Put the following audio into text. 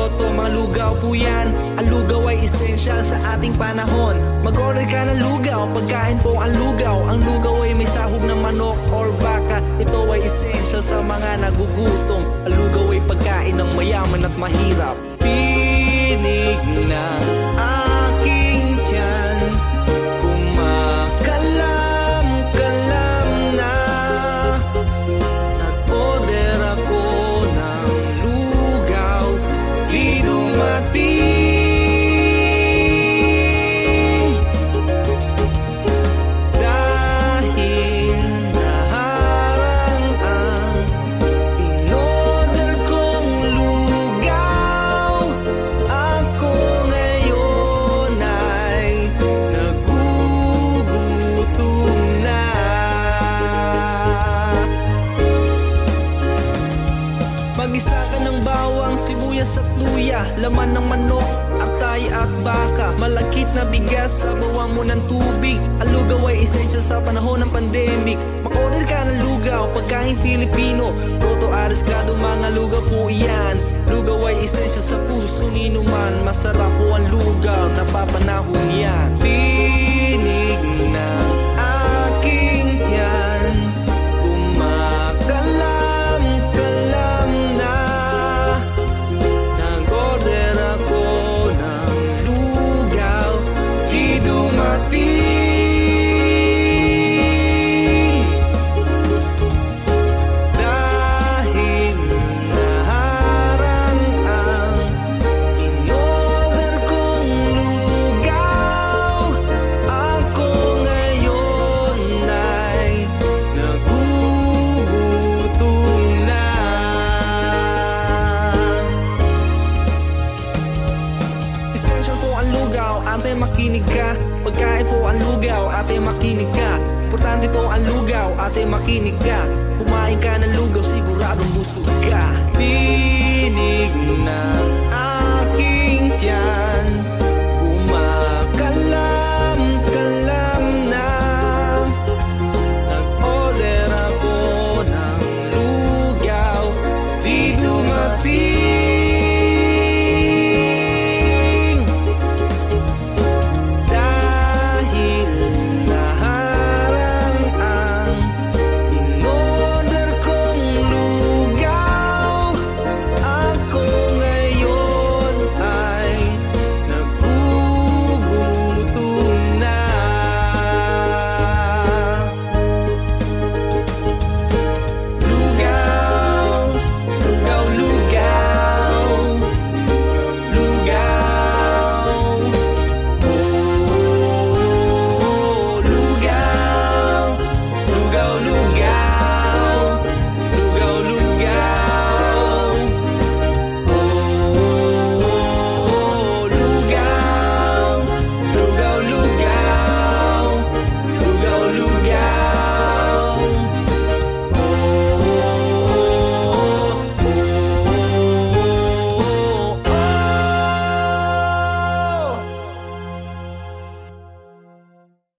loto, mga lugaw po yan. Ang lugaw ay essential sa ating panahon. Mag-order ka ng lugaw, pagkain po ang lugaw. Ang lugaw ay may sahog ng manok or baka. Ito ay essential sa mga nagugutom. Ang lugaw ay pagkain ng mayaman at mahirap. Tinig na aking tiyan, kumakalam-kalam na. Nag-order ako ng lugaw, di dumating. Dahil naharang ang in-order kong lugaw, ako ngayon ay nagugutom na. Mag-isa ka ng bawang, sibuyas at luya, laman ng manok, atay at baka, malakit na bigas, sabawan mo ng tubig. Ang lugaw ay essential sa panahon ng pandemic. Mag-order ka ng lugaw, pagkain Pilipino. Proto Ariscado, mga lugaw po iyan. Lugaw ay essential sa puso nino man. Masarap po ang lugaw, napapanahon yan. Tinig na aking tiyan, kumakalam-kalam na. Nag-order ako ng lugaw, di dumating. Dahil naharang ang in-order kong lugaw, ako ngayon ay nagugutom na. Essential po ang lugaw, ate makinig ka. Pagkain po ang lugaw, ate makinig ka. Importante po ang lugaw, ate makinig ka. Kumain ka ng lugaw, siguradong busog ka. Tinig na